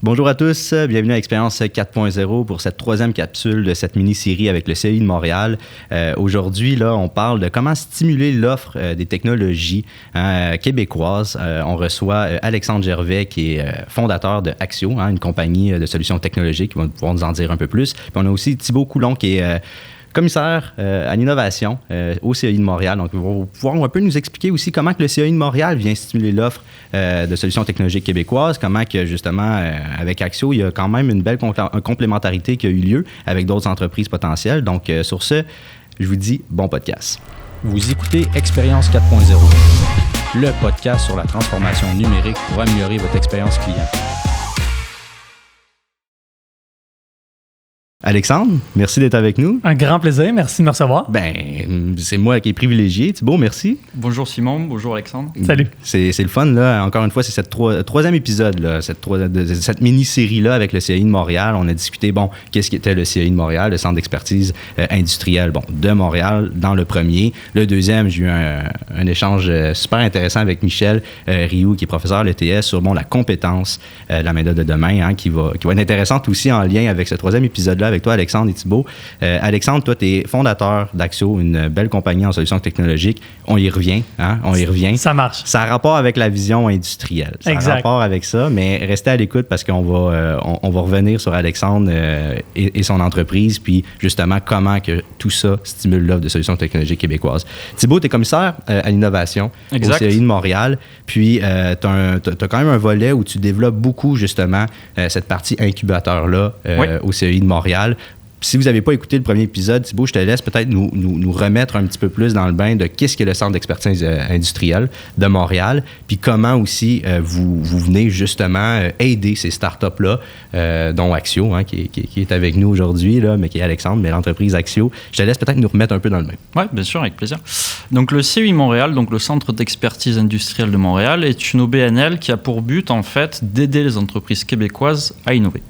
Bonjour à tous, bienvenue à Expérience 4.0 pour cette troisième capsule de cette mini-série avec le CEI de Montréal. Aujourd'hui, là, on parle de comment stimuler l'offre des technologies québécoises. On reçoit Alexandre Gervais, qui est fondateur de Axio, une compagnie de solutions technologiques, qui va pouvoir nous en dire un peu plus. Puis on a aussi Thibault Coulon, qui est commissaire à l'innovation au CEI de Montréal. Donc, ils vont pouvoir un peu nous expliquer aussi comment que le CEI de Montréal vient stimuler l'offre de solutions technologiques québécoises, comment que, justement, avec Axio, il y a quand même une belle complémentarité qui a eu lieu avec d'autres entreprises potentielles. Donc, sur ce, je vous dis bon podcast. Vous écoutez Expérience 4.0, le podcast sur la transformation numérique pour améliorer votre expérience client. Alexandre, merci d'être avec nous. Un grand plaisir, merci de me recevoir. C'est moi qui est privilégié. Thibault, merci. Bonjour Simon, bonjour Alexandre. Salut. C'est le fun, là. Encore une fois, c'est cette troisième épisode, là, cette mini-série-là avec le CEI de Montréal. On a discuté, qu'est-ce qu'était le CEI de Montréal, le Centre d'expertise industrielle de Montréal, dans le premier. Le deuxième, j'ai eu un échange super intéressant avec Michel Rioux, qui est professeur à l'ETS, sur la compétence de la main-d'œuvre de demain, qui va être intéressante aussi en lien avec ce troisième épisode-là, avec toi, Alexandre et Thibault. Alexandre, toi, tu es fondateur d'Axio, une belle compagnie en solutions technologiques. On y revient, Ça marche. Ça a rapport avec la vision industrielle. Ça a rapport avec ça, mais restez à l'écoute parce qu'on va, on va revenir sur Alexandre et son entreprise, puis justement, comment que tout ça stimule l'offre de solutions technologiques québécoises. Thibault, tu es commissaire à l'innovation au CEI de Montréal, puis tu as quand même un volet où tu développes beaucoup, justement, cette partie incubateur-là au CEI de Montréal. Si vous n'avez pas écouté le premier épisode, Thibault, je te laisse peut-être nous remettre un petit peu plus dans le bain de qu'est-ce que le Centre d'expertise industrielle de Montréal, puis comment aussi vous venez justement aider ces startups-là, dont Axio, qui est avec nous aujourd'hui, là, mais qui est Alexandre, mais l'entreprise Axio. Je te laisse peut-être nous remettre un peu dans le bain. Oui, bien sûr, avec plaisir. Donc le CEI Montréal, donc le Centre d'expertise industrielle de Montréal, est une OBNL qui a pour but, en fait, d'aider les entreprises québécoises à innover.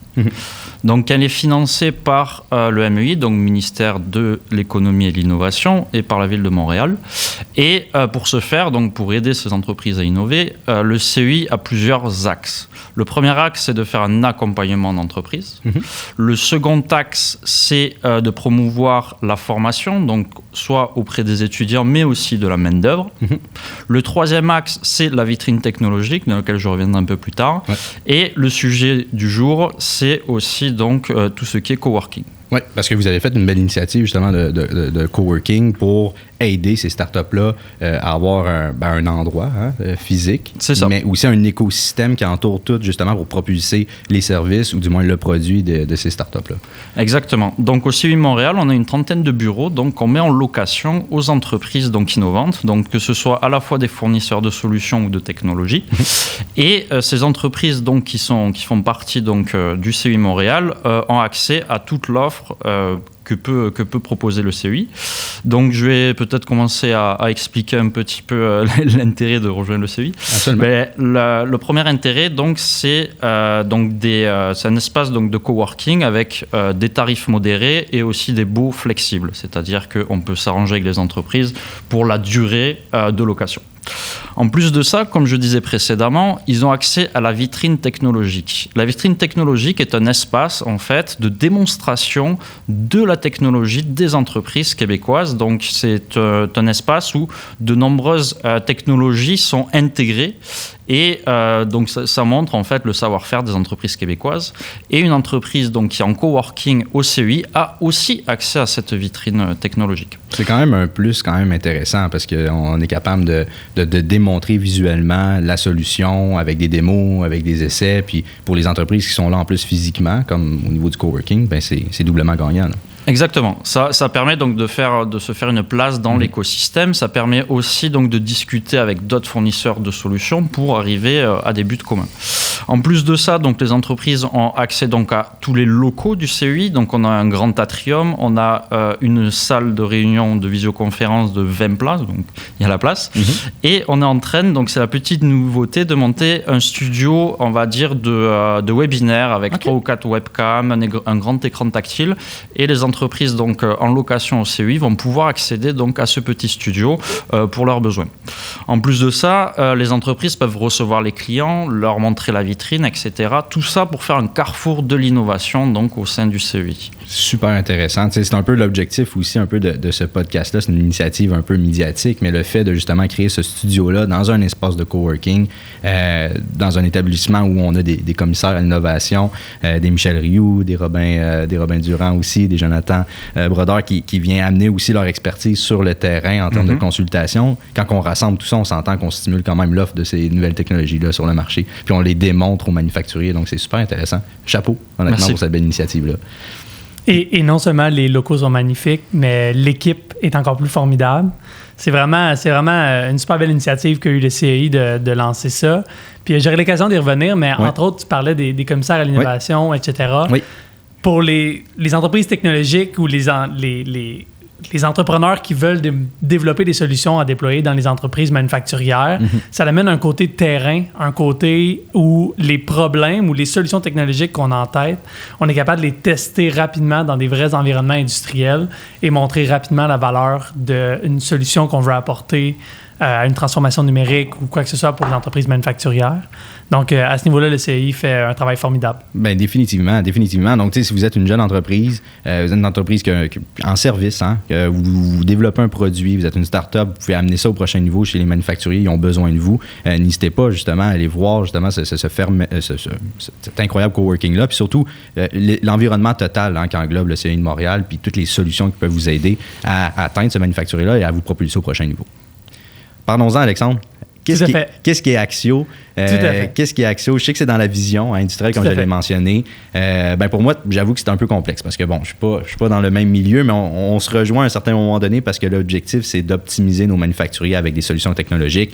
Donc, elle est financée par le MEI, donc ministère de l'économie et de l'innovation, et par la ville de Montréal. Et pour ce faire, donc pour aider ces entreprises à innover, le CEI a plusieurs axes. Le premier axe, c'est de faire un accompagnement d'entreprise. Le second axe, c'est de promouvoir la formation, donc soit auprès des étudiants, mais aussi de la main-d'œuvre. Le troisième axe, c'est la vitrine technologique, dans laquelle je reviendrai un peu plus tard. Et le sujet du jour, c'est aussi donc tout ce qui est coworking. Oui, parce que vous avez fait une belle initiative justement de coworking pour aider ces startups-là à avoir un endroit physique, mais aussi un écosystème qui entoure tout justement pour propulser les services ou du moins le produit de ces startups-là. Exactement. Donc au CEI Montréal, on a une trentaine de bureaux qu'on met en location aux entreprises donc innovantes, donc que ce soit à la fois des fournisseurs de solutions ou de technologies. Et ces entreprises donc qui font partie donc du CEI Montréal ont accès à toute l'offre que peut proposer le CEI. Donc, je vais peut-être commencer à expliquer un petit peu l'intérêt de rejoindre le CEI. Mais le premier intérêt, donc, c'est un espace donc, de coworking avec des tarifs modérés et aussi des baux flexibles. C'est-à-dire qu'on peut s'arranger avec les entreprises pour la durée de location. En plus de ça, comme je disais précédemment, ils ont accès à la vitrine technologique. La vitrine technologique est un espace, en fait, de démonstration de la technologie des entreprises québécoises. Donc, c'est un espace où de nombreuses technologies sont intégrées. Et donc, ça montre, en fait, le savoir-faire des entreprises québécoises. Et une entreprise donc, qui est en coworking au CEI a aussi accès à cette vitrine technologique. C'est quand même un plus quand même intéressant parce qu'on est capable de démontrer visuellement la solution avec des démos, avec des essais. Puis pour les entreprises qui sont là en plus physiquement, comme au niveau du coworking, c'est doublement gagnant, là. Exactement. Ça permet donc de se faire une place dans l'écosystème. Ça permet aussi donc de discuter avec d'autres fournisseurs de solutions pour arriver à des buts communs. En plus de ça, donc les entreprises ont accès donc à tous les locaux du CEI. Donc on a un grand atrium, on a une salle de réunion de visioconférence de 20 places, donc il y a la place. Et on est en train, donc c'est la petite nouveauté, de monter un studio, on va dire, de webinaire avec 3 ou 4 webcams, un grand écran tactile. Et les entreprises entreprises donc, en location au CEI vont pouvoir accéder donc, à ce petit studio pour leurs besoins. En plus de ça, les entreprises peuvent recevoir les clients, leur montrer la vitrine, etc. Tout ça pour faire un carrefour de l'innovation donc, au sein du CEI. Super intéressant. C'est un peu l'objectif aussi un peu de ce podcast-là. C'est une initiative un peu médiatique, mais le fait de justement créer ce studio-là dans un espace de coworking, dans un établissement où on a des commissaires à l'innovation, des Michel Rioux, des Robin Durand aussi, des Jonathan Brodeur qui vient amener aussi leur expertise sur le terrain en termes de consultation. Quand on rassemble tout ça, on s'entend qu'on stimule quand même l'offre de ces nouvelles technologies-là sur le marché. Puis on les démontre aux manufacturiers. Donc, c'est super intéressant. Chapeau, honnêtement, pour cette belle initiative-là. Et non seulement les locaux sont magnifiques, mais l'équipe est encore plus formidable. C'est vraiment une super belle initiative qu'a eu le CEI de lancer ça. Puis j'aurai l'occasion d'y revenir, mais entre autres, tu parlais des commissaires à l'innovation, etc. Oui. Pour les entreprises technologiques ou les entrepreneurs qui veulent développer des solutions à déployer dans les entreprises manufacturières, ça amène un côté terrain, un côté où les problèmes ou les solutions technologiques qu'on a en tête, on est capable de les tester rapidement dans des vrais environnements industriels et montrer rapidement la valeur d'une solution qu'on veut apporter à une transformation numérique ou quoi que ce soit pour les entreprises manufacturières. Donc, à ce niveau-là, le CEI fait un travail formidable. Bien, définitivement. Donc, tu sais, si vous êtes une jeune entreprise, vous êtes une entreprise en service, que vous développez un produit, vous êtes une start-up, vous pouvez amener ça au prochain niveau chez les manufacturiers, ils ont besoin de vous. N'hésitez pas, justement, à aller voir, justement, cet incroyable coworking-là. Puis surtout, l'environnement total qui englobe le CEI de Montréal, puis toutes les solutions qui peuvent vous aider à atteindre ce manufacturier-là et à vous propulser au prochain niveau. Parlons-en, Alexandre. Qu'est-ce qui est Axio? Qu'est-ce qui est Axio? Je sais que c'est dans la vision industrielle, comme j'avais mentionné. Pour moi, j'avoue que c'est un peu complexe parce que, bon, je suis pas dans le même milieu, mais on se rejoint à un certain moment donné parce que l'objectif, c'est d'optimiser nos manufacturiers avec des solutions technologiques.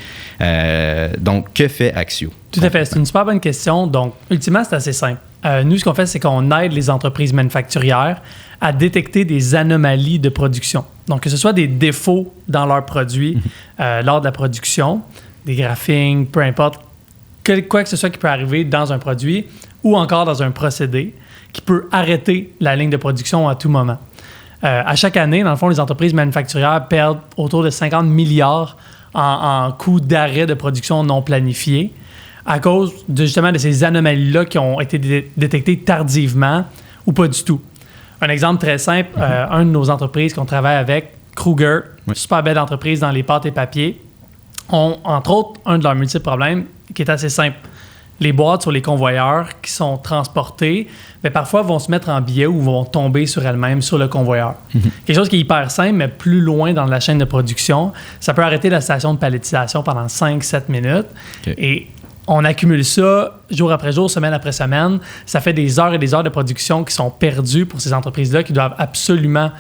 Donc, que fait Axio? Tout à fait. C'est une super bonne question. Donc, ultimement, c'est assez simple. Nous, ce qu'on fait, c'est qu'on aide les entreprises manufacturières à détecter des anomalies de production. Donc, que ce soit des défauts dans leurs produits lors de la production, des graphings, peu importe, quoi que ce soit qui peut arriver dans un produit ou encore dans un procédé qui peut arrêter la ligne de production à tout moment. À chaque année, dans le fond, les entreprises manufacturières perdent autour de 50 milliards en coûts d'arrêt de production non planifiés à cause justement de ces anomalies-là qui ont été détectées tardivement ou pas du tout. Un exemple très simple, une de nos entreprises qu'on travaille avec, Kruger, super belle entreprise dans les pâtes et papiers, ont entre autres un de leurs multiples problèmes qui est assez simple. Les boîtes sur les convoyeurs qui sont transportées, parfois vont se mettre en biais ou vont tomber sur elles-mêmes sur le convoyeur. Quelque chose qui est hyper simple, mais plus loin dans la chaîne de production, ça peut arrêter la station de palettisation pendant 5-7 minutes. Et on accumule ça jour après jour, semaine après semaine. Ça fait des heures et des heures de production qui sont perdues pour ces entreprises-là qui doivent absolument,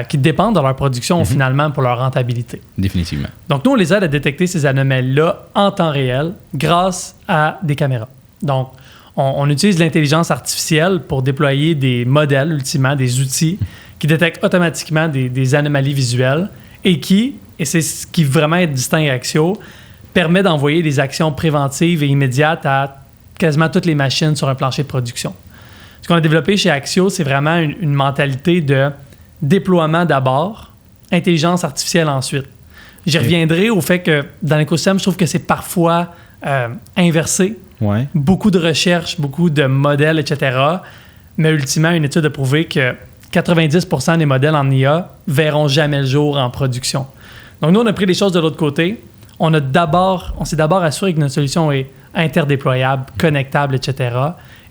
qui dépendent de leur production finalement pour leur rentabilité. Définitivement. Donc, nous, on les aide à détecter ces anomalies-là en temps réel grâce à des caméras. Donc, on utilise l'intelligence artificielle pour déployer des modèles, ultimement, des outils qui détectent automatiquement des anomalies visuelles et c'est ce qui vraiment distingue Axio, permet d'envoyer des actions préventives et immédiates à quasiment toutes les machines sur un plancher de production. Ce qu'on a développé chez Axio, c'est vraiment une mentalité de déploiement d'abord, intelligence artificielle ensuite. J'y reviendrai au fait que dans l'écosystème, je trouve que c'est parfois inversé. Ouais. Beaucoup de recherches, beaucoup de modèles, etc. Mais ultimement, une étude a prouvé que 90% des modèles en IA verront jamais le jour en production. Donc nous, on a pris les choses de l'autre côté. On s'est d'abord assuré que notre solution est interdéployable, connectable, etc.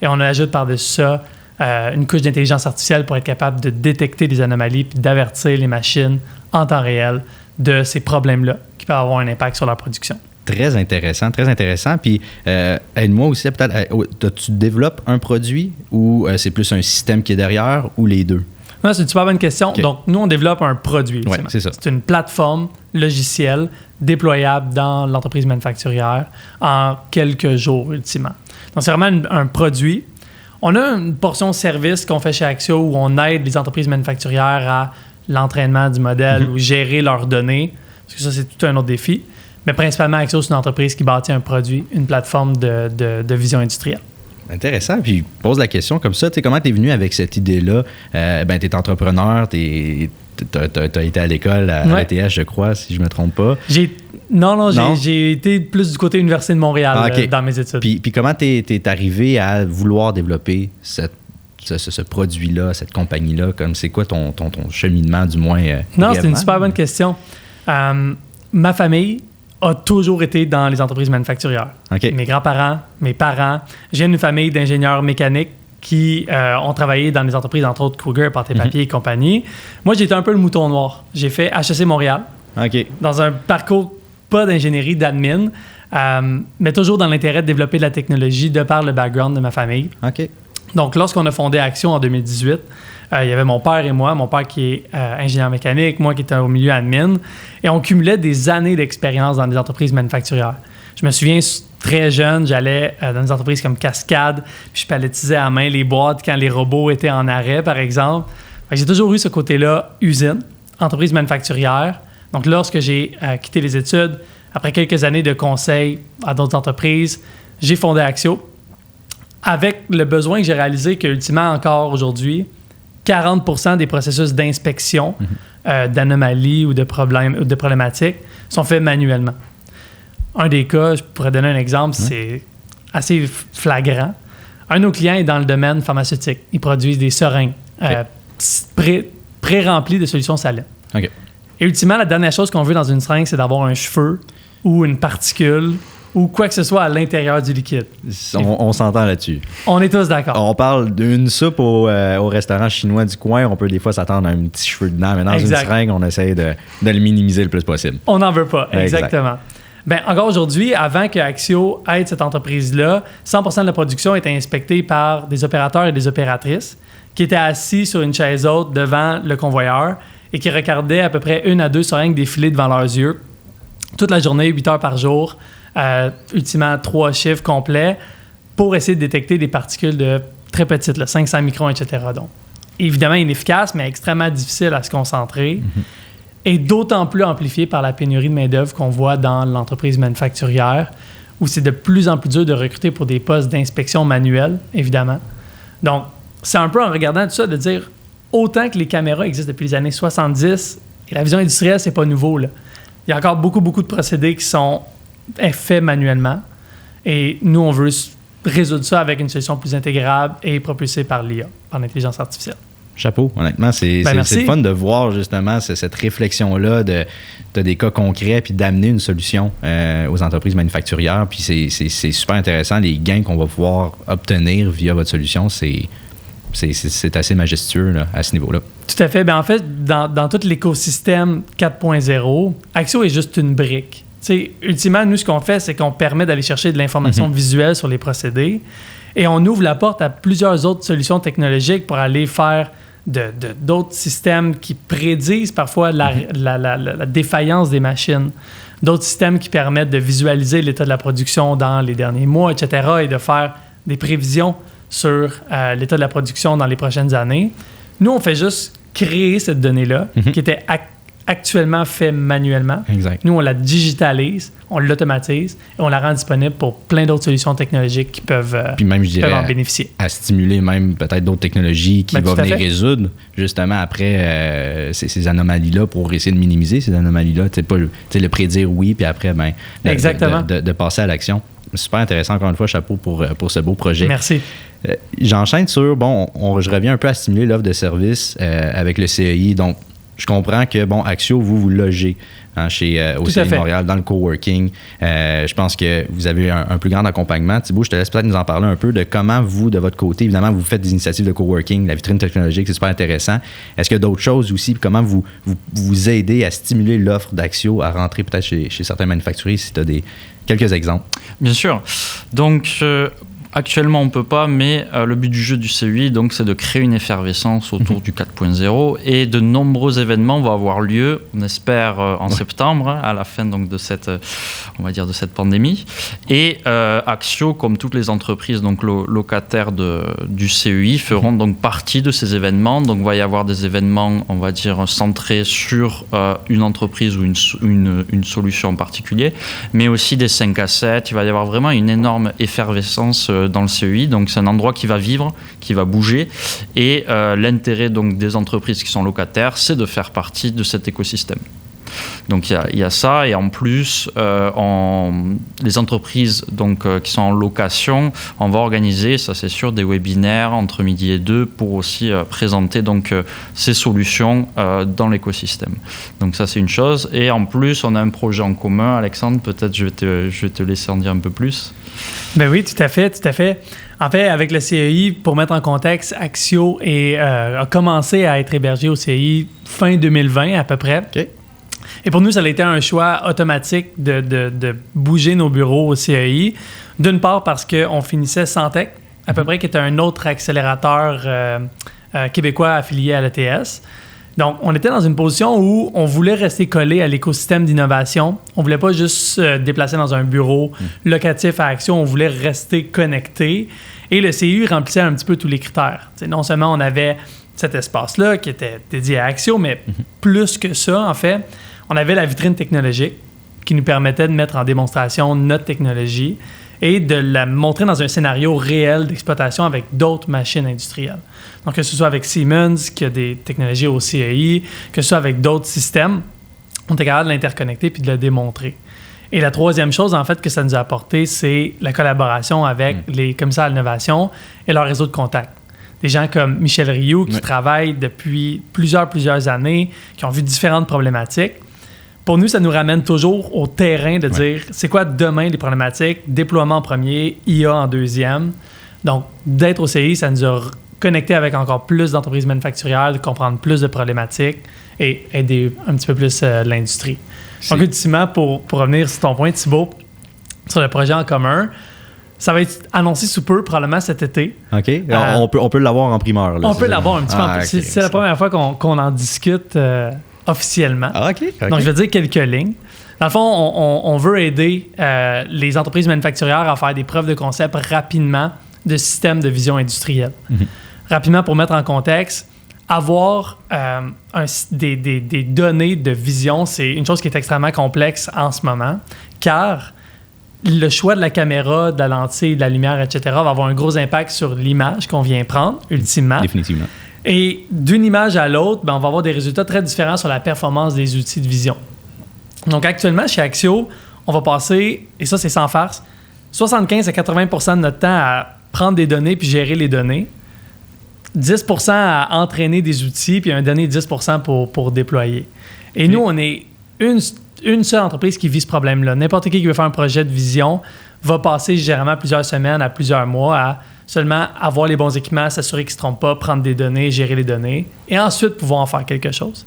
Et on ajoute par-dessus ça une couche d'intelligence artificielle pour être capable de détecter les anomalies puis d'avertir les machines en temps réel de ces problèmes-là qui peuvent avoir un impact sur leur production. Très intéressant, très intéressant. Puis, aide-moi aussi, peut-être, tu développes un produit ou c'est plus un système qui est derrière ou les deux? Non, c'est une super bonne question. Okay. Donc, nous, on développe un produit. Oui, c'est ça. C'est une plateforme logicielle déployable dans l'entreprise manufacturière en quelques jours, ultimement. Donc, c'est vraiment un produit. On a une portion service qu'on fait chez Axio où on aide les entreprises manufacturières à l'entraînement du modèle ou gérer leurs données, parce que ça, c'est tout un autre défi. Mais principalement, Axio, c'est une entreprise qui bâtit un produit, une plateforme de vision industrielle. Intéressant. Puis, je pose la question comme ça. Comment tu es venu avec cette idée-là? Tu es entrepreneur, tu as été à l'école à l'ETH, je crois, si je ne me trompe pas. J'ai été plus du côté Université de Montréal dans mes études. Puis comment tu es arrivé à vouloir développer ce produit-là, cette compagnie-là? C'est quoi ton cheminement, du moins? C'est une super bonne question. Ma famille a toujours été dans les entreprises manufacturières. Okay. Mes grands-parents, mes parents. J'ai une famille d'ingénieurs mécaniques qui ont travaillé dans des entreprises, entre autres Kruger, Pâté Papier et compagnie. Moi, j'étais un peu le mouton noir. J'ai fait HEC Montréal, dans un parcours pas d'ingénierie, d'admin, mais toujours dans l'intérêt de développer de la technologie de par le background de ma famille. Donc, lorsqu'on a fondé Axio en 2018, il y avait mon père et moi, mon père qui est ingénieur mécanique, moi qui étais au milieu admin, et on cumulait des années d'expérience dans des entreprises manufacturières. Je me souviens, très jeune, j'allais dans des entreprises comme Cascade, puis je palettisais à main les boîtes quand les robots étaient en arrêt, par exemple. J'ai toujours eu ce côté-là, usine, entreprise manufacturière. Donc, lorsque j'ai quitté les études, après quelques années de conseil à d'autres entreprises, j'ai fondé Axio avec le besoin que j'ai réalisé qu'ultimement, encore aujourd'hui, 40% des processus d'inspection d'anomalies ou de problèmes ou de problématiques sont faits manuellement. Un des cas, je pourrais donner un exemple, c'est assez flagrant. Un de nos clients est dans le domaine pharmaceutique. Ils produisent des seringues pré-remplies de solutions salines. Et ultimement, la dernière chose qu'on veut dans une seringue, c'est d'avoir un cheveu ou une particule ou quoi que ce soit à l'intérieur du liquide. On s'entend là-dessus. On est tous d'accord. On parle d'une soupe au restaurant chinois du coin. On peut des fois s'attendre à un petit cheveu dedans, mais dans une seringue, on essaie de le minimiser le plus possible. On n'en veut pas, exactement. Encore aujourd'hui, avant que Axio aide cette entreprise-là, 100% de la production était inspectée par des opérateurs et des opératrices qui étaient assis sur une chaise haute devant le convoyeur et qui regardaient à peu près 1 à 2 seringues défiler devant leurs yeux toute la journée, 8 heures par jour, ultimement 3 chiffres complets pour essayer de détecter des particules de très petites, là, 500 microns, etc. Donc, évidemment inefficace, mais extrêmement difficile à se concentrer. Et d'autant plus amplifié par la pénurie de main-d'œuvre qu'on voit dans l'entreprise manufacturière, où c'est de plus en plus dur de recruter pour des postes d'inspection manuelle, évidemment. Donc, c'est un peu en regardant tout ça de dire, autant que les caméras existent depuis les années 70, et la vision industrielle, c'est pas nouveau, là. Il y a encore beaucoup de procédés qui sont faits manuellement. Et nous, on veut résoudre ça avec une solution plus intégrable et propulsée par l'IA, par l'intelligence artificielle. Chapeau, honnêtement, c'est le fun de voir justement cette réflexion-là de des cas concrets puis d'amener une solution aux entreprises manufacturières. Puis c'est super intéressant, les gains qu'on va pouvoir obtenir via votre solution, c'est assez majestueux là, à ce niveau-là. Tout à fait. En fait, dans tout l'écosystème 4.0, Axio est juste une brique. T'sais, ultimement, nous, ce qu'on fait, c'est qu'on permet d'aller chercher de l'information visuelle sur les procédés et on ouvre la porte à plusieurs autres solutions technologiques pour aller faire d'autres systèmes qui prédisent parfois la défaillance des machines, d'autres systèmes qui permettent de visualiser l'état de la production dans les derniers mois, etc., et de faire des prévisions sur l'état de la production dans les prochaines années. Nous, on fait juste créer cette donnée-là qui était actuellement fait manuellement. Exact. Nous, on la digitalise, on l'automatise et on la rend disponible pour plein d'autres solutions technologiques qui peuvent en bénéficier. À stimuler même peut-être d'autres technologies qui vont venir résoudre justement après ces anomalies-là pour essayer de minimiser ces anomalies-là. Le prédire oui, puis après, exactement. De passer à l'action. Super intéressant, encore une fois, chapeau pour ce beau projet. Merci. J'enchaîne sur, je reviens un peu à stimuler l'offre de services avec le CEI. Donc, je comprends que, Axio, vous logez au CEI Montréal, dans le coworking. Je pense que vous avez un plus grand accompagnement. Thibault, je te laisse peut-être nous en parler un peu de comment vous, de votre côté, évidemment, vous faites des initiatives de coworking, la vitrine technologique, c'est super intéressant. Est-ce qu'il y a d'autres choses aussi? Comment vous aidez à stimuler l'offre d'Axio à rentrer peut-être chez certains manufacturiers, si tu as quelques exemples? Bien sûr. Donc, actuellement, on ne peut pas, mais le but du jeu du CEI, donc, c'est de créer une effervescence autour du 4.0 et de nombreux événements vont avoir lieu, on espère, en septembre, à la fin donc, de cette pandémie. Et Axio, comme toutes les entreprises donc, locataires du CEI, feront donc partie de ces événements. Donc, il va y avoir des événements, on va dire, centrés sur une entreprise ou une solution en particulier, mais aussi des 5 à 7. Il va y avoir vraiment une énorme effervescence dans le CEI. Donc c'est un endroit qui va vivre, qui va bouger. Et l'intérêt donc des entreprises qui sont locataires, c'est de faire partie de cet écosystème. Donc il y a ça, et en plus les entreprises donc qui sont en location, on va organiser, ça c'est sûr, des webinaires entre midi et 2 pour aussi présenter donc ces solutions dans l'écosystème. Donc ça c'est une chose, et en plus on a un projet en commun. Alexandre, peut-être je vais te laisser en dire un peu plus. Ben oui, tout à fait. En fait, avec le CEI, pour mettre en contexte, Axio a commencé à être hébergé au CEI fin 2020 à peu près. OK. Et pour nous, ça a été un choix automatique de bouger nos bureaux au CEI. D'une part parce qu'on finissait Santec, à peu près, qui était un autre accélérateur québécois affilié à l'ETS. Donc, on était dans une position où on voulait rester collé à l'écosystème d'innovation. On voulait pas juste se déplacer dans un bureau locatif à Axio, on voulait rester connecté. Et le CEI remplissait un petit peu tous les critères. T'sais, non seulement on avait cet espace-là qui était dédié à Axio, mais plus que ça, en fait, on avait la vitrine technologique qui nous permettait de mettre en démonstration notre technologie et de la montrer dans un scénario réel d'exploitation avec d'autres machines industrielles. Donc, que ce soit avec Siemens, qui a des technologies au CEI, que ce soit avec d'autres systèmes, on était capable de l'interconnecter puis de le démontrer. Et la troisième chose, en fait, que ça nous a apporté, c'est la collaboration avec les commissaires à l'innovation et leur réseau de contacts. Des gens comme Michel Rioux, qui travaillent depuis plusieurs années, qui ont vu différentes problématiques. Pour nous, ça nous ramène toujours au terrain de dire c'est quoi demain les problématiques, déploiement en premier, IA en deuxième. Donc, d'être au CEI, ça nous a connecté avec encore plus d'entreprises manufacturières, de comprendre plus de problématiques et aider un petit peu plus l'industrie. Donc, ultimement, pour revenir sur ton point, Thibault, sur le projet en commun, ça va être annoncé sous peu, probablement cet été. OK. On peut l'avoir en primeur. Là, on peut l'avoir un petit peu en primeur. C'est la première fois qu'on en discute officiellement. Ah, OK. Donc, je vais dire quelques lignes. Dans le fond, on veut aider les entreprises manufacturières à faire des preuves de concept rapidement de systèmes de vision industrielle. Rapidement, pour mettre en contexte, avoir des données de vision, c'est une chose qui est extrêmement complexe en ce moment, car le choix de la caméra, de la lentille, de la lumière, etc., va avoir un gros impact sur l'image qu'on vient prendre, ultimement. Définitivement. Et d'une image à l'autre, on va avoir des résultats très différents sur la performance des outils de vision. Donc, actuellement, chez Axio, on va passer, et ça, c'est sans farce, 75 à 80% de notre temps à prendre des données puis gérer les données, 10% à entraîner des outils, puis un donné 10% pour déployer. Et nous, on est une seule entreprise qui vit ce problème-là. N'importe qui veut faire un projet de vision va passer généralement plusieurs semaines à plusieurs mois à seulement avoir les bons équipements, s'assurer qu'ils ne se trompent pas, prendre des données, gérer les données, et ensuite pouvoir en faire quelque chose.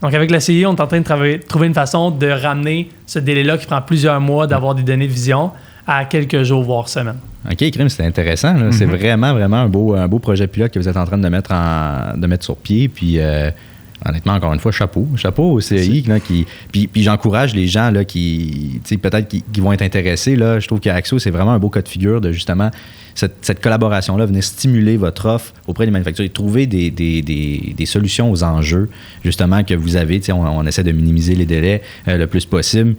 Donc, avec la CEI, on est en train de trouver une façon de ramener ce délai-là qui prend plusieurs mois d'avoir des données de vision à quelques jours, voire semaines. OK, Krim, c'est intéressant. Là. C'est vraiment un beau projet pilote que vous êtes en train de mettre sur pied. Puis, honnêtement, encore une fois, chapeau au CEI. Là, puis j'encourage les gens là, qui peut-être qui vont être intéressés. Là. Je trouve qu'Axio, c'est vraiment un beau cas de figure de justement cette collaboration-là, venir stimuler votre offre auprès des manufacturiers, trouver des solutions aux enjeux, justement, que vous avez. On essaie de minimiser les délais le plus possible.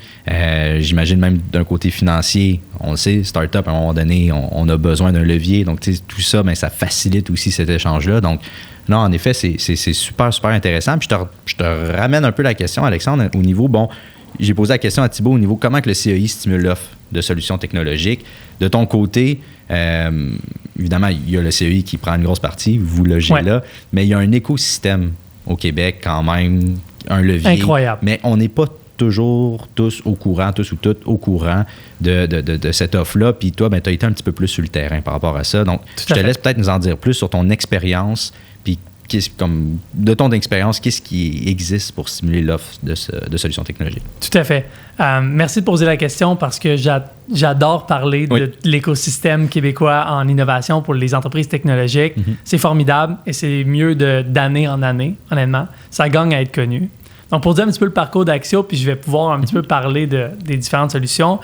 J'imagine même d'un côté financier, on le sait, start-up, à un moment donné, on a besoin d'un levier. Donc, tout ça, ça facilite aussi cet échange-là. Donc, non, en effet, c'est super intéressant. Puis je te ramène un peu la question, Alexandre, au niveau, j'ai posé la question à Thibault au niveau comment que le CEI stimule l'offre de solutions technologiques. De ton côté, évidemment, il y a le CEI qui prend une grosse partie, vous logez là, mais il y a un écosystème au Québec quand même, un levier. Incroyable. Mais on n'est pas toujours tous ou toutes au courant de cette offre-là. Puis toi, tu as été un petit peu plus sur le terrain par rapport à ça. Donc, je te laisse peut-être nous en dire plus sur ton expérience. Puis, de ton expérience, qu'est-ce qui existe pour stimuler l'offre de solutions technologiques? Tout à fait. Merci de poser la question parce que j'adore parler de l'écosystème québécois en innovation pour les entreprises technologiques. C'est formidable et c'est mieux d'année en année, honnêtement. Ça gagne à être connu. Donc, pour dire un petit peu le parcours d'Axio, puis je vais pouvoir un petit peu parler des différentes solutions.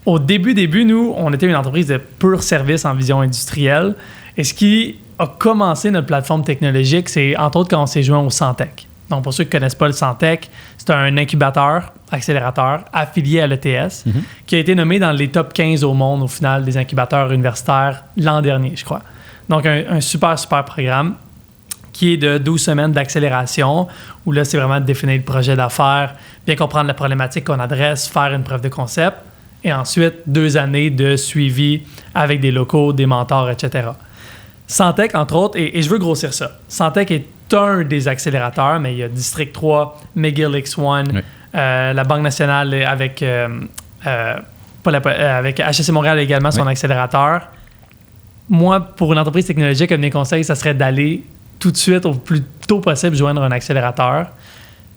Au début, nous, on était une entreprise de pur service en vision industrielle. Et ce qui a commencé notre plateforme technologique, c'est entre autres quand on s'est joint au Santec. Donc, pour ceux qui ne connaissent pas le Santec, c'est un incubateur, accélérateur, affilié à l'ETS, qui a été nommé dans les top 15 au monde, au final, des incubateurs universitaires l'an dernier, je crois. Donc, un super, super programme qui est de 12 semaines d'accélération, où là, c'est vraiment de définir le projet d'affaires, bien comprendre la problématique qu'on adresse, faire une preuve de concept, et ensuite 2 années de suivi avec des locaux, des mentors, etc. Santec, entre autres, et je veux grossir ça. Santec est un des accélérateurs, mais il y a District 3, McGill X1, la Banque nationale avec HEC Montréal également son accélérateur. Moi, pour une entreprise technologique, un de mes conseils, ça serait d'aller tout de suite, au plus tôt possible, joindre un accélérateur.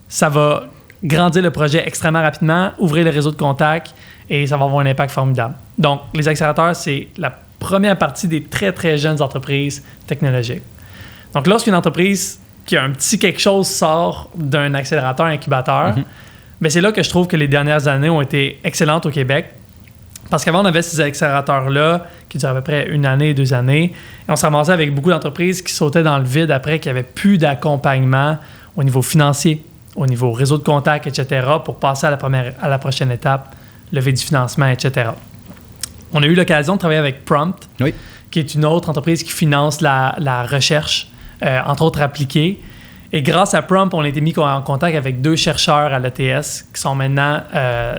Ça va grandir le projet extrêmement rapidement, ouvrir le réseau de contacts et ça va avoir un impact formidable. Donc, les accélérateurs, c'est la première partie des très, très jeunes entreprises technologiques. Donc, lorsqu'une entreprise qui a un petit quelque chose sort d'un accélérateur incubateur, bien, c'est là que je trouve que les dernières années ont été excellentes au Québec. Parce qu'avant, on avait ces accélérateurs-là qui duraient à peu près 1 année, 2 années. Et on se ramassait avec beaucoup d'entreprises qui sautaient dans le vide après, qui n'avaient plus d'accompagnement au niveau financier, au niveau réseau de contacts, etc., pour passer à la prochaine étape, lever du financement, etc. On a eu l'occasion de travailler avec Prompt, qui est une autre entreprise qui finance la recherche, entre autres appliquée. Et grâce à Prompt, on a été mis en contact avec 2 chercheurs à l'ETS qui sont maintenant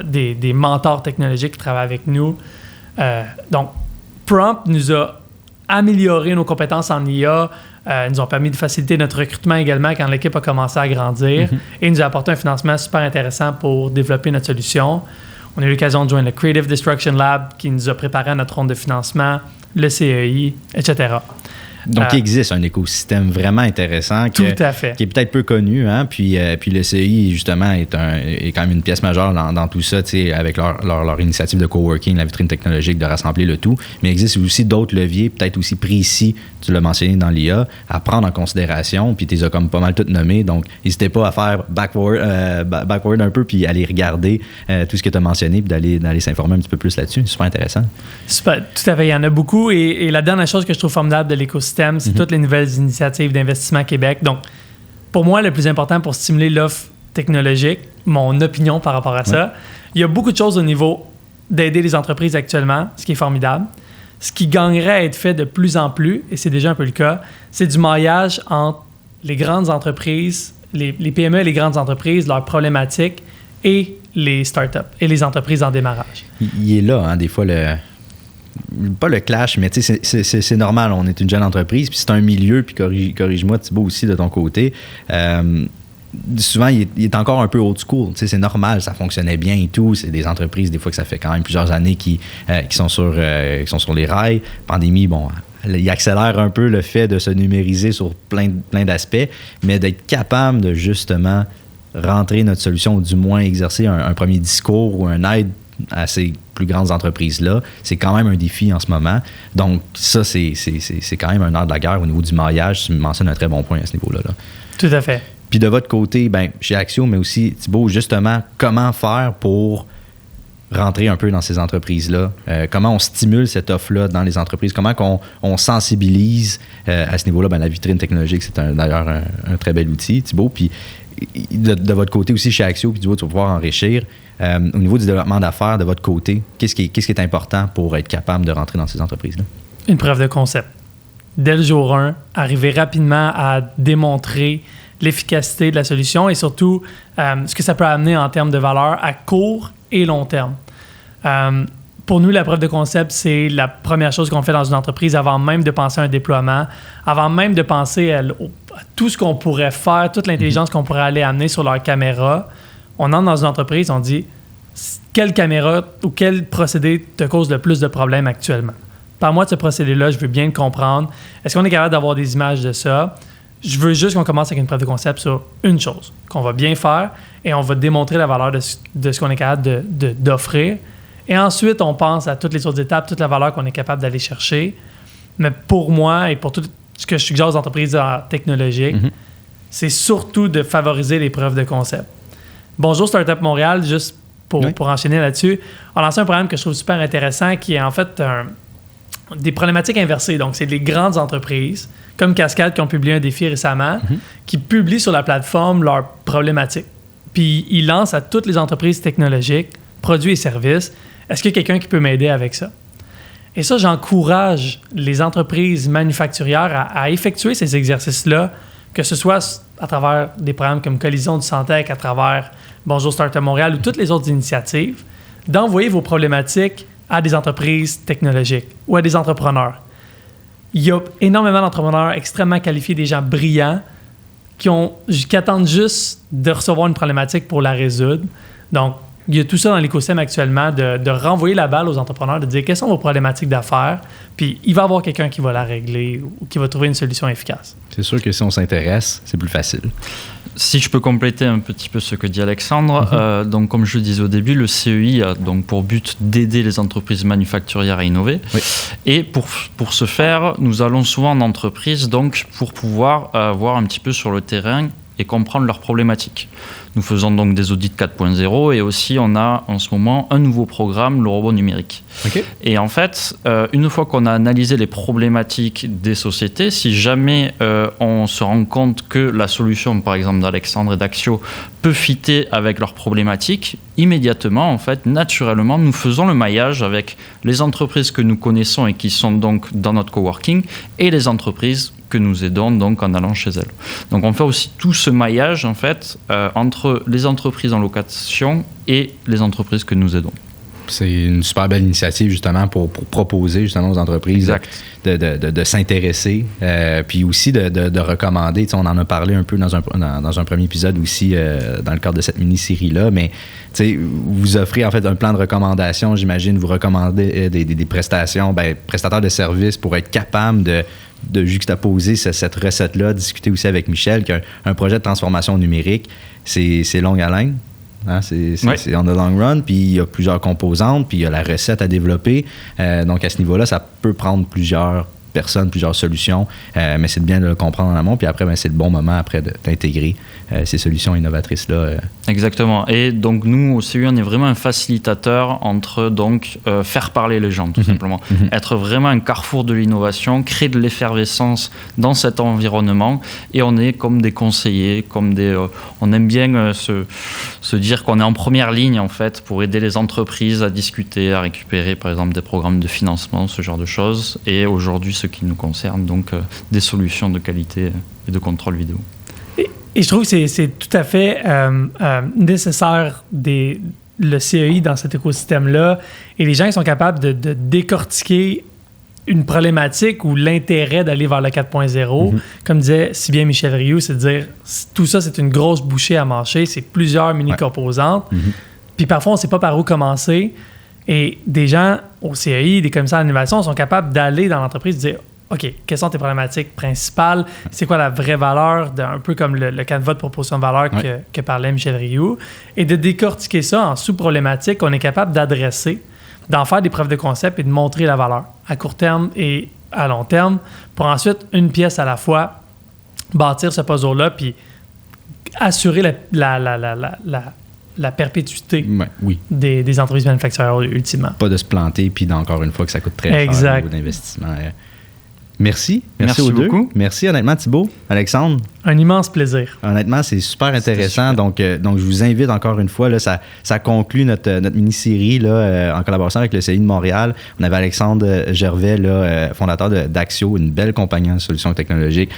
des mentors technologiques qui travaillent avec nous. Donc, Prompt nous a amélioré nos compétences en IA, nous ont permis de faciliter notre recrutement également quand l'équipe a commencé à grandir et nous a apporté un financement super intéressant pour développer notre solution. On a eu l'occasion de joindre le Creative Destruction Lab qui nous a préparé à notre ronde de financement, le CEI, etc. Donc, il existe un écosystème vraiment intéressant qui est peut-être peu connu. Hein? Puis le CEI, justement, est quand même une pièce majeure dans tout ça, avec leur initiative de coworking, la vitrine technologique, de rassembler le tout. Mais il existe aussi d'autres leviers, peut-être aussi précis, tu l'as mentionné dans l'IA, à prendre en considération. Puis tu les as comme pas mal toutes nommées. Donc, n'hésitez pas à faire backward un peu, puis aller regarder tout ce que tu as mentionné, puis d'aller s'informer un petit peu plus là-dessus. C'est super intéressant. Super, tout à fait. Il y en a beaucoup. Et la dernière chose que je trouve formidable de l'écosystème, c'est toutes les nouvelles initiatives d'investissement Québec. Donc, pour moi, le plus important pour stimuler l'offre technologique, mon opinion par rapport à ça, il y a beaucoup de choses au niveau d'aider les entreprises actuellement, ce qui est formidable. Ce qui gagnerait à être fait de plus en plus, et c'est déjà un peu le cas, c'est du maillage entre les grandes entreprises, les PME et les grandes entreprises, leurs problématiques, et les startups et les entreprises en démarrage. Il est là, hein, des fois, pas le clash, mais c'est normal. On est une jeune entreprise, puis c'est un milieu, puis corrige-moi, Thibaut, aussi, de ton côté. Souvent, il est encore un peu old school. C'est normal, ça fonctionnait bien et tout. C'est des entreprises, des fois, que ça fait quand même plusieurs années qui sont sur les rails. Pandémie, bon, il accélère un peu le fait de se numériser sur plein d'aspects, mais d'être capable de, justement, rentrer notre solution, ou du moins exercer un premier discours ou un aide à ces plus grandes entreprises-là, c'est quand même un défi en ce moment. Donc, ça, c'est quand même un art de la guerre au niveau du maillage. Tu me mentionnes un très bon point à ce niveau-là. Tout à fait. Puis de votre côté, chez Axio, mais aussi, Thibaut, justement, comment faire pour rentrer un peu dans ces entreprises-là? Comment on stimule cette offre-là dans les entreprises? Comment on sensibilise à ce niveau-là? La vitrine technologique, c'est d'ailleurs un très bel outil, Thibaut. Puis de votre côté aussi, chez Axio, puis tu vas pouvoir enrichir. Au niveau du développement d'affaires, de votre côté, qu'est-ce qui est important pour être capable de rentrer dans ces entreprises-là? Une preuve de concept. Dès le jour 1, arriver rapidement à démontrer l'efficacité de la solution et surtout ce que ça peut amener en termes de valeur à court et long terme. Pour nous, la preuve de concept, c'est la première chose qu'on fait dans une entreprise avant même de penser à un déploiement, avant même de penser à tout ce qu'on pourrait faire, toute l'intelligence qu'on pourrait aller amener sur leur caméra. On entre dans une entreprise, on dit quelle caméra ou quel procédé te cause le plus de problèmes actuellement. Parle-moi de ce procédé-là, je veux bien le comprendre. Est-ce qu'on est capable d'avoir des images de ça? Je veux juste qu'on commence avec une preuve de concept sur une chose qu'on va bien faire et on va démontrer la valeur de ce qu'on est capable d'offrir. Et ensuite, on pense à toutes les autres étapes, toute la valeur qu'on est capable d'aller chercher. Mais pour moi et pour tout ce que je suggère aux entreprises technologiques, c'est surtout de favoriser les preuves de concept. Bonjour Startup Montréal, juste pour enchaîner là-dessus, on a lancé un programme que je trouve super intéressant qui est en fait des problématiques inversées. Donc, c'est des grandes entreprises, comme Cascade, qui ont publié un défi récemment, qui publient sur la plateforme leurs problématiques. Puis, ils lancent à toutes les entreprises technologiques, produits et services, est-ce qu'il y a quelqu'un qui peut m'aider avec ça? Et ça, j'encourage les entreprises manufacturières à effectuer ces exercices-là, que ce soit à travers des programmes comme Collision du Santec, à travers Bonjour Startup Montréal ou toutes les autres initiatives, d'envoyer vos problématiques à des entreprises technologiques ou à des entrepreneurs. Il y a énormément d'entrepreneurs extrêmement qualifiés, des gens brillants qui attendent juste de recevoir une problématique pour la résoudre. Donc, il y a tout ça dans l'écosystème actuellement, de renvoyer la balle aux entrepreneurs, de dire quelles sont vos problématiques d'affaires, puis il va y avoir quelqu'un qui va la régler ou qui va trouver une solution efficace. C'est sûr que si on s'intéresse, c'est plus facile. Si je peux compléter un petit peu ce que dit Alexandre, donc comme je le disais au début, le CEI a donc pour but d'aider les entreprises manufacturières à innover. Oui. Et pour ce faire, nous allons souvent en entreprise donc pour pouvoir voir un petit peu sur le terrain et comprendre leurs problématiques. Nous faisons donc des audits 4.0 et aussi on a en ce moment un nouveau programme, le robot numérique. Okay. Et en fait, une fois qu'on a analysé les problématiques des sociétés, si jamais on se rend compte que la solution, par exemple d'Alexandre et d'Axio, peut fitter avec leurs problématiques, immédiatement, en fait, naturellement, nous faisons le maillage avec les entreprises que nous connaissons et qui sont donc dans notre coworking et les entreprises que nous aidons donc en allant chez elles. Donc on fait aussi tout ce maillage en fait entre les entreprises en location et les entreprises que nous aidons. C'est une super belle initiative justement pour proposer justement aux entreprises de s'intéresser, puis aussi de recommander. On en a parlé un peu dans un premier épisode aussi dans le cadre de cette mini-série-là, mais vous offrez en fait un plan de recommandation, j'imagine, vous recommandez des prestations, prestataires de services pour être capable de juxtaposer cette recette-là, discuter aussi avec Michel qu'un projet de transformation numérique, c'est longue haleine. Hein, c'est on the long run, puis il y a plusieurs composantes, puis il y a la recette à développer. Donc, à ce niveau-là, ça peut prendre plusieurs personnes, plusieurs solutions, mais c'est de bien de le comprendre en amont, puis après, c'est le bon moment après d'intégrer ces solutions innovatrices-là. Exactement. Et donc, nous, au CEI, on est vraiment un facilitateur entre, donc, faire parler les gens, tout simplement. Être vraiment un carrefour de l'innovation, créer de l'effervescence dans cet environnement, et on est comme des conseillers, on aime bien se dire qu'on est en première ligne, en fait, pour aider les entreprises à discuter, à récupérer, par exemple, des programmes de financement, ce genre de choses. Et aujourd'hui, ce qui nous concerne, donc, des solutions de qualité et de contrôle vidéo. Et je trouve que c'est tout à fait nécessaire le CEI dans cet écosystème-là et les gens qui sont capables de décortiquer une problématique ou l'intérêt d'aller vers le 4.0. Comme disait si bien Michel Rioux, c'est de dire tout ça, c'est une grosse bouchée à mâcher, c'est plusieurs mini-composantes. Puis parfois, on ne sait pas par où commencer. Et des gens au CEI, des commissaires d'innovation, sont capables d'aller dans l'entreprise et dire OK, quelles sont tes problématiques principales? C'est quoi la vraie valeur? Un peu comme le canevas de proposition de valeur que parlait Michel Rioux. Et de décortiquer ça en sous-problématiques qu'on est capable d'adresser, d'en faire des preuves de concept et de montrer la valeur à court terme et à long terme pour ensuite, une pièce à la fois, bâtir ce puzzle-là puis assurer la perpétuité des entreprises manufacturières ultimement. Pas de se planter puis encore une fois que ça coûte très cher au niveau d'investissement. Merci aux deux. Beaucoup. Merci honnêtement Thibault, Alexandre. Un immense plaisir. Honnêtement, c'est super intéressant. Donc, je vous invite encore une fois, là, ça conclut notre mini-série là, en collaboration avec le CEI de Montréal. On avait Alexandre Gervais, là, fondateur d'Axio, une belle compagnie en solutions technologiques.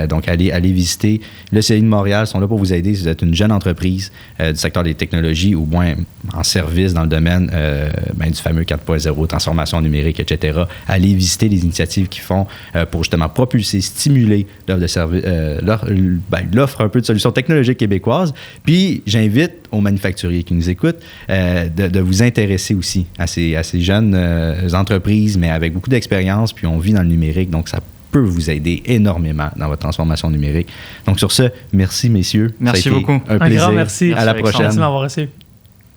Donc, allez visiter le CEI de Montréal. Ils sont là pour vous aider si vous êtes une jeune entreprise du secteur des technologies ou moins en service dans le domaine du fameux 4.0, transformation numérique, etc. Allez visiter les initiatives qu'ils font pour justement propulser, stimuler l'offre de service, l'offre un peu de solutions technologiques québécoises. Puis, j'invite aux manufacturiers qui nous écoutent de vous intéresser aussi à ces jeunes entreprises, mais avec beaucoup d'expérience, puis on vit dans le numérique, donc ça peut vous aider énormément dans votre transformation numérique. Donc, sur ce, merci, messieurs. Merci beaucoup. Un plaisir. Un grand merci. À la prochaine. Merci de m'avoir reçu.